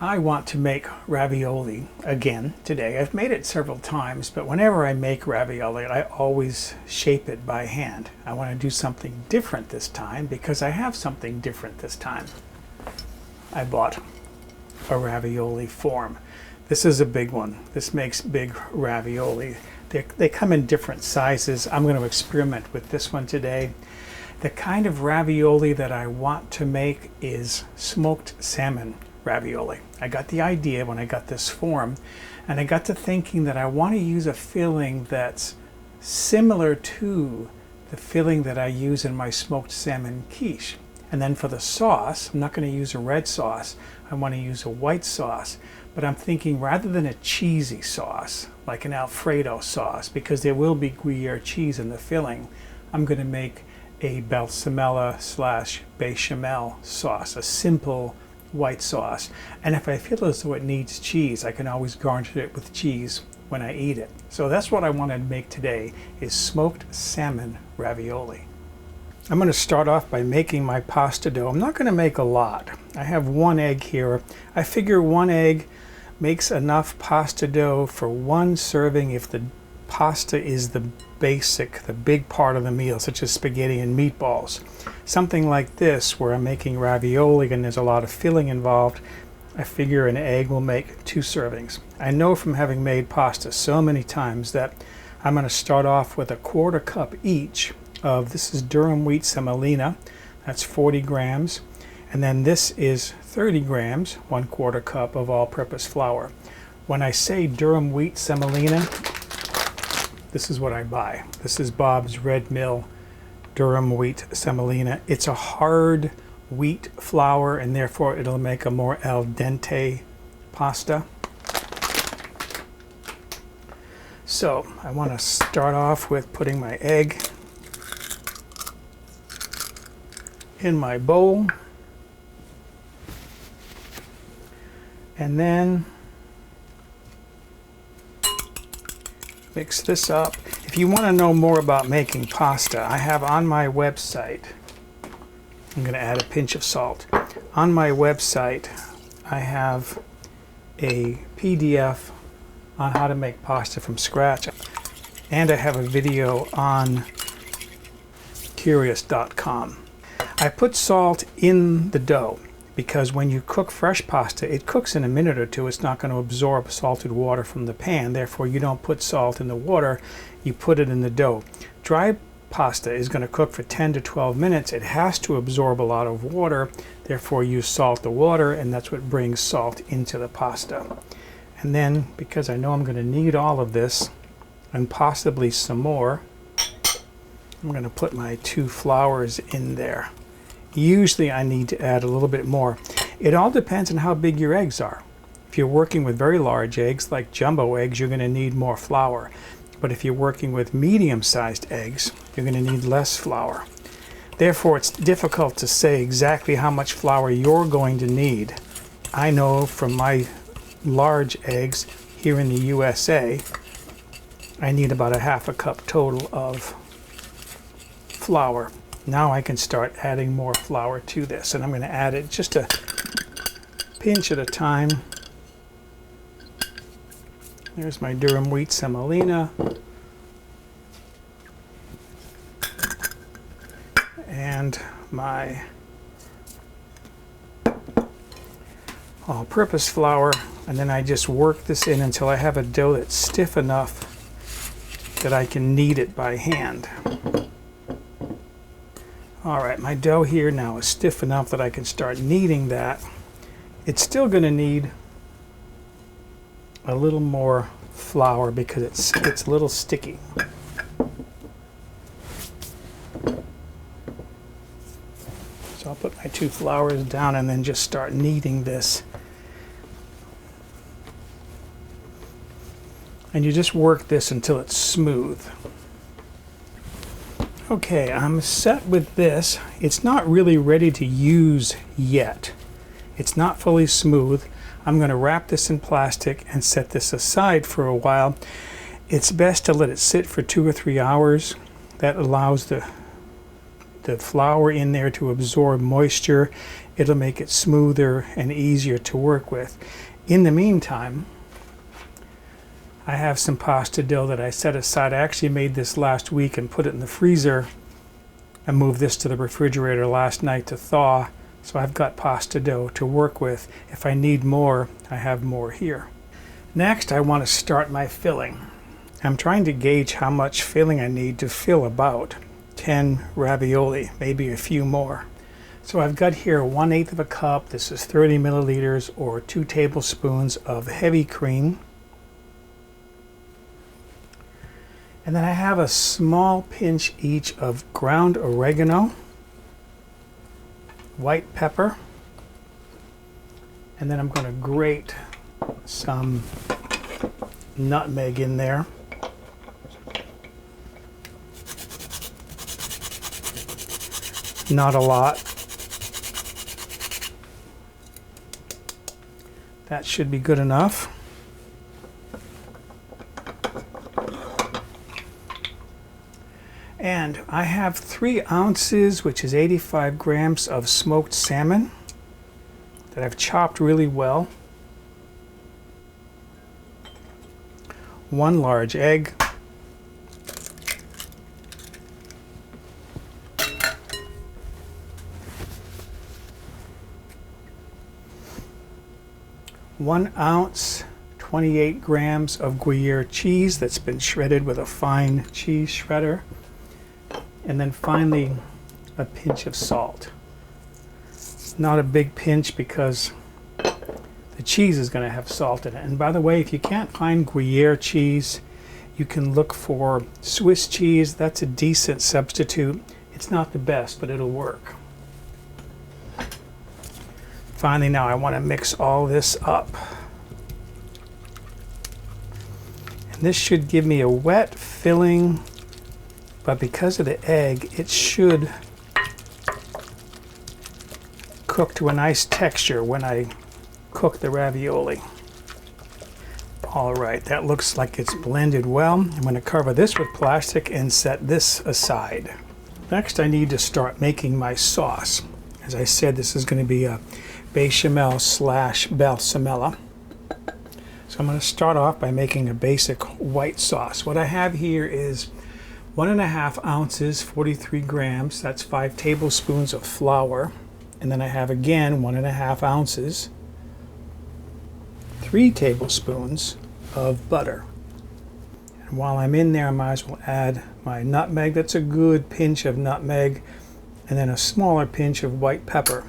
I want to make ravioli again today. I've made it several times, but whenever I make ravioli, I always shape it by hand. I want to do something different this time because I have something different this time. I bought a ravioli form. This is a big one. This makes big ravioli. They come in different sizes. I'm going to experiment with this one today. The kind of ravioli that I want to make is smoked salmon ravioli. I got the idea when I got this form, and I got to thinking that I want to use a filling that's similar to the filling that I use in my smoked salmon quiche. And then for the sauce, I'm not going to use a red sauce. I want to use a white sauce. But I'm thinking rather than a cheesy sauce, like an Alfredo sauce, because there will be Gruyère cheese in the filling, I'm going to make a Balsamella / Béchamel sauce, a simple white sauce. And if I feel as though it needs cheese, I can always garnish it with cheese when I eat it. So that's what I want to make today, is smoked salmon ravioli. I'm going to start off by making my pasta dough. I'm not going to make a lot. I have 1 egg here. I figure 1 egg makes enough pasta dough for 1 serving if the pasta is the big part of the meal, such as spaghetti and meatballs. Something like this, where I'm making ravioli and there's a lot of filling involved, I figure an egg will make 2 servings. I know from having made pasta so many times that I'm going to start off with a 1/4 cup each of, this is durum wheat semolina, that's 40 grams, and then this is 30 grams, 1/4 cup of all-purpose flour. When I say durum wheat semolina, this is what I buy. This is Bob's Red Mill durum wheat semolina. It's a hard wheat flour, and therefore it'll make a more al dente pasta. So I want to start off with putting my egg in my bowl, and then mix this up. If you want to know more about making pasta, I have on my website, I'm going to add a pinch of salt. On my website, I have a PDF on how to make pasta from scratch, and I have a video on curious.com. I put salt in the dough because when you cook fresh pasta, it cooks in a minute or 2. It's not going to absorb salted water from the pan. Therefore, you don't put salt in the water, you put it in the dough. Dry pasta is going to cook for 10 to 12 minutes. It has to absorb a lot of water. Therefore, you salt the water, and that's what brings salt into the pasta. And then, because I know I'm going to need all of this, and possibly some more, I'm going to put my 2 flours in there. Usually I need to add a little bit more. It all depends on how big your eggs are. If you're working with very large eggs, like jumbo eggs, you're going to need more flour. But if you're working with medium-sized eggs, you're going to need less flour. Therefore, it's difficult to say exactly how much flour you're going to need. I know from my large eggs here in the USA, I need about a 1/2 cup total of flour. Now I can start adding more flour to this, and I'm going to add it just a pinch at a time. There's my durum wheat semolina. And my all-purpose flour, and then I just work this in until I have a dough that's stiff enough that I can knead it by hand. Alright, my dough here now is stiff enough that I can start kneading that. It's still going to need a little more flour because it's a little sticky. So I'll put my 2 flours down and then just start kneading this. And you just work this until it's smooth. Okay, I'm set with this. It's not really ready to use yet. It's not fully smooth. I'm going to wrap this in plastic and set this aside for a while. It's best to let it sit for 2 or 3 hours. That allows the the flour in there to absorb moisture. It'll make it smoother and easier to work with. In the meantime, I have some pasta dough that I set aside. I actually made this last week and put it in the freezer. I moved this to the refrigerator last night to thaw, so I've got pasta dough to work with. If I need more, I have more here. Next, I want to start my filling. I'm trying to gauge how much filling I need to fill about 10 ravioli, maybe a few more. So I've got here 1/8 of a cup. This is 30 milliliters or 2 tablespoons of heavy cream. And then I have a small pinch each of ground oregano, white pepper, and then I'm going to grate some nutmeg in there. Not a lot. That should be good enough. And I have 3 ounces, which is 85 grams of smoked salmon that I've chopped really well. 1 large egg. One ounce, 28 grams of Gruyère cheese that's been shredded with a fine cheese shredder. And then finally, a pinch of salt. Not a big pinch because the cheese is going to have salt in it. And by the way, if you can't find Gruyère cheese, you can look for Swiss cheese. That's a decent substitute. It's not the best, but it'll work. Finally, now I want to mix all this up. And this should give me a wet filling, but because of the egg, it should cook to a nice texture when I cook the ravioli. All right, that looks like it's blended well. I'm going to cover this with plastic and set this aside. Next, I need to start making my sauce. As I said, this is going to be a Béchamel / Balsamella. So I'm going to start off by making a basic white sauce. What I have here is 1.5 ounces, 43 grams, that's 5 tablespoons of flour. And then I have again 1.5 ounces, 3 tablespoons of butter. And while I'm in there, I might as well add my nutmeg. That's a good pinch of nutmeg, and then a smaller pinch of white pepper.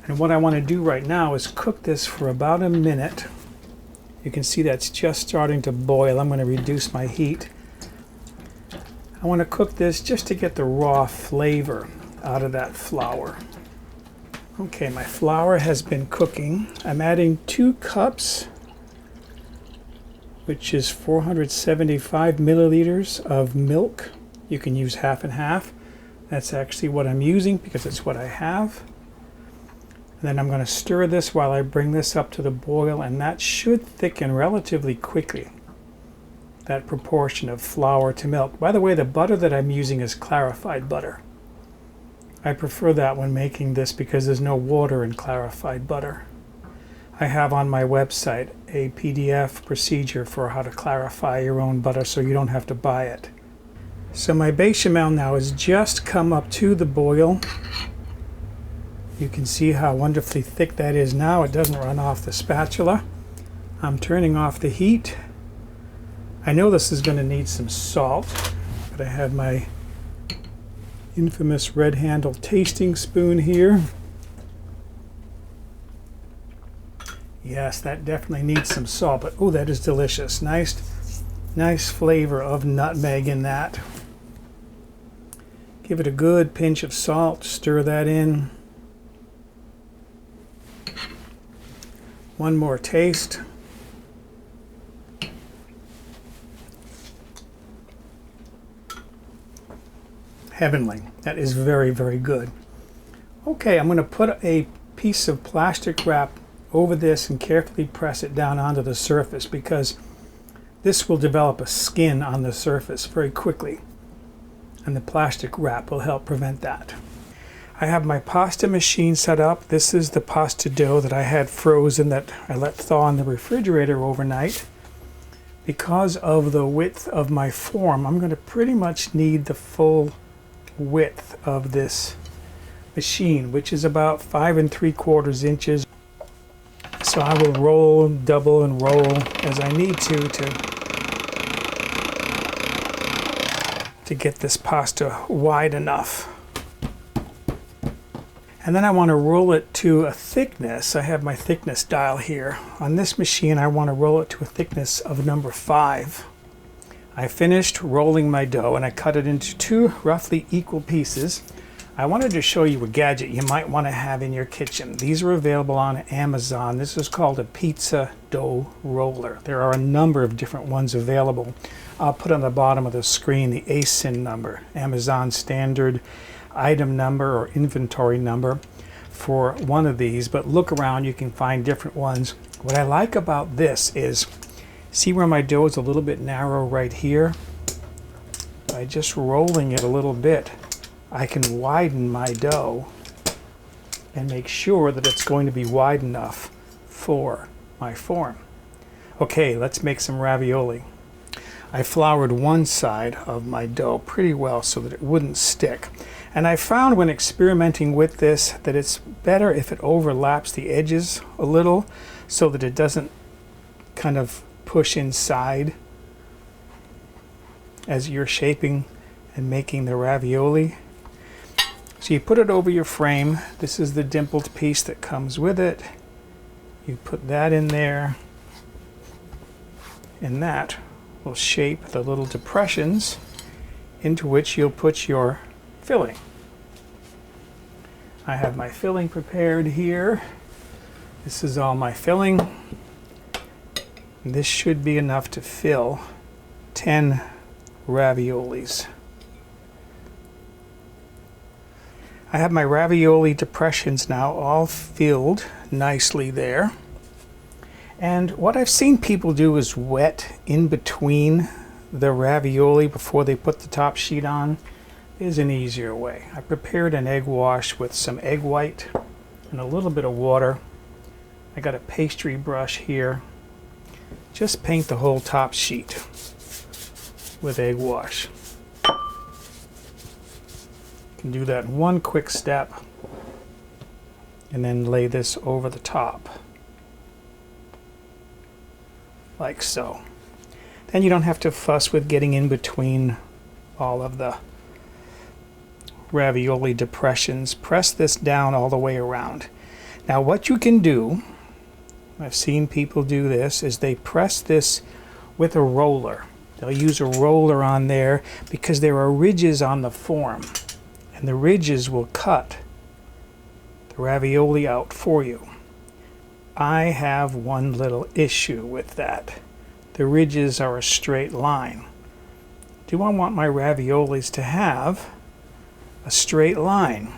And what I want to do right now is cook this for about a minute. You can see that's just starting to boil. I'm going to reduce my heat. I want to cook this just to get the raw flavor out of that flour. Okay, my flour has been cooking. I'm adding 2 cups, which is 475 milliliters of milk. You can use half and half. That's actually what I'm using because it's what I have. And then I'm going to stir this while I bring this up to the boil, and that should thicken relatively quickly. That proportion of flour to milk. By the way, the butter that I'm using is clarified butter. I prefer that when making this because there's no water in clarified butter. I have on my website a PDF procedure for how to clarify your own butter so you don't have to buy it. So my bechamel now has just come up to the boil. You can see how wonderfully thick that is now. It doesn't run off the spatula. I'm turning off the heat. I know this is going to need some salt, but I have my infamous red handle tasting spoon here. Yes, that definitely needs some salt, but oh, that is delicious. Nice flavor of nutmeg in that. Give it a good pinch of salt, stir that in. One more taste. Heavenly. That is very, very good. Okay, I'm going to put a piece of plastic wrap over this and carefully press it down onto the surface because this will develop a skin on the surface very quickly. and the plastic wrap will help prevent that. I have my pasta machine set up. This is the pasta dough that I had frozen that I let thaw in the refrigerator overnight. Because of the width of my form, I'm going to pretty much need the full width of this machine, which is about 5 3/4 inches. So I will roll, double, and roll as I need to get this pasta wide enough. And then I want to roll it to a thickness. I have my thickness dial here. On this machine, I want to roll it to a thickness of number 5. I finished rolling my dough and I cut it into 2 roughly equal pieces. I wanted to show you a gadget you might want to have in your kitchen. These are available on Amazon. This is called a pizza dough roller. There are a number of different ones available. I'll put on the bottom of the screen the ASIN number, Amazon standard item number or inventory number for one of these, but look around, you can find different ones. What I like about this is, see where my dough is a little bit narrow right here? By just rolling it a little bit, I can widen my dough and make sure that it's going to be wide enough for my form. Okay, let's make some ravioli. I floured one side of my dough pretty well so that it wouldn't stick. And I found when experimenting with this that it's better if it overlaps the edges a little so that it doesn't kind of push inside as you're shaping and making the ravioli. So you put it over your frame. This is the dimpled piece that comes with it. You put that in there, and that will shape the little depressions into which you'll put your filling. I have my filling prepared here. This is all my filling. And this should be enough to fill 10 raviolis. I have my ravioli depressions now all filled nicely there. And what I've seen people do is wet in between the ravioli before they put the top sheet on. Is an easier way. I prepared an egg wash with some egg white and a little bit of water. I got a pastry brush here. Just paint the whole top sheet with egg wash. You can do that in one quick step and then lay this over the top like so. Then you don't have to fuss with getting in between all of the ravioli depressions. Press this down all the way around. Now what you can do, I've seen people do this, is they press this with a roller. They'll use a roller on there because there are ridges on the form, and the ridges will cut the ravioli out for you. I have one little issue with that. The ridges are a straight line. Do I want my raviolis to have a straight line?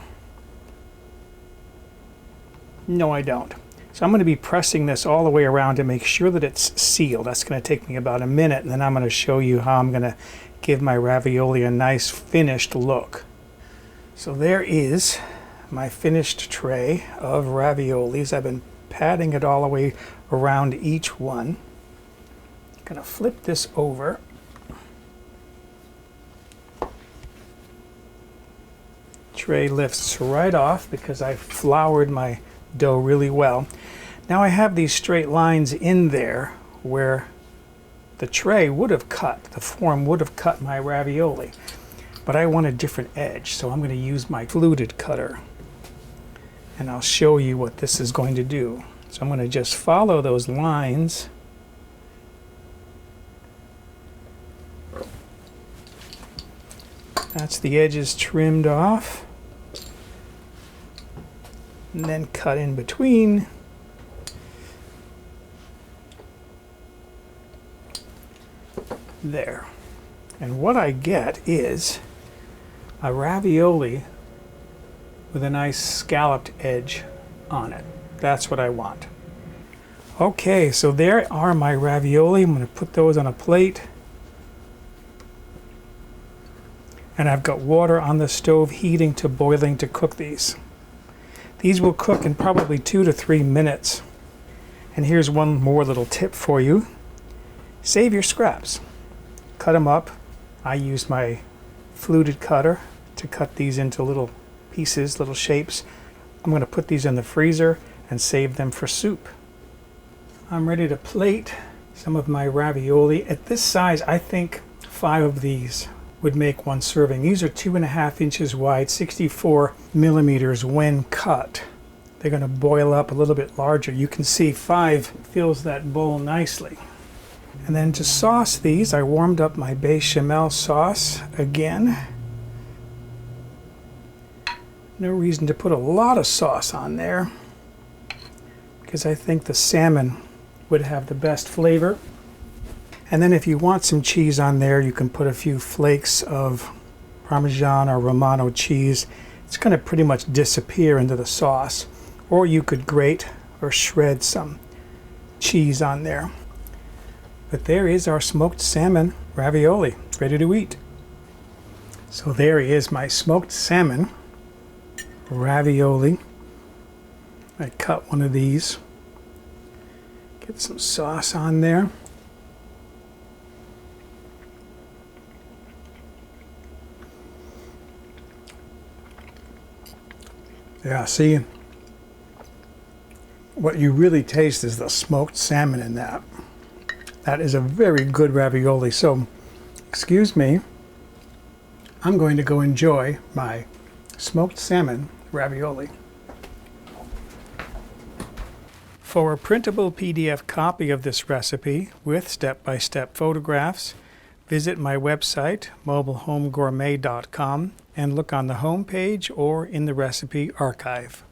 No, I don't. So I'm going to be pressing this all the way around to make sure that it's sealed. That's going to take me about a minute, and then I'm going to show you how I'm going to give my ravioli a nice finished look. So there is my finished tray of raviolis. I've been patting it all the way around each one. I'm going to flip this over. Tray lifts right off because I floured my dough really well. Now I have these straight lines in there where the tray would have cut, the form would have cut my ravioli, but I want a different edge, so I'm going to use my fluted cutter, and I'll show you what this is going to do. So I'm going to just follow those lines. That's the edges trimmed off. And then cut in between. There. And what I get is a ravioli with a nice scalloped edge on it. That's what I want. Okay, so there are my ravioli. I'm going to put those on a plate. And I've got water on the stove heating to boiling to cook these. These will cook in probably 2 to 3 minutes. And here's one more little tip for you. Save your scraps. Cut them up. I use my fluted cutter to cut these into little pieces, little shapes. I'm going to put these in the freezer and save them for soup. I'm ready to plate some of my ravioli. At this size, I think 5 of these would make one serving. These are 2.5 inches wide, 64 millimeters when cut. They're going to boil up a little bit larger. You can see 5 fills that bowl nicely. And then to sauce these, I warmed up my Béchamel sauce again. No reason to put a lot of sauce on there because I think the salmon would have the best flavor. And then if you want some cheese on there, you can put a few flakes of Parmesan or Romano cheese. It's going to pretty much disappear into the sauce. Or you could grate or shred some cheese on there. But there is our smoked salmon ravioli, ready to eat. So there is my smoked salmon ravioli. I cut one of these. Get some sauce on there. Yeah, see, what you really taste is the smoked salmon in that. That is a very good ravioli. So, excuse me, I'm going to go enjoy my smoked salmon ravioli. For a printable PDF copy of this recipe with step-by-step photographs, visit my website, mobilehomegourmet.com, and look on the home page or in the recipe archive.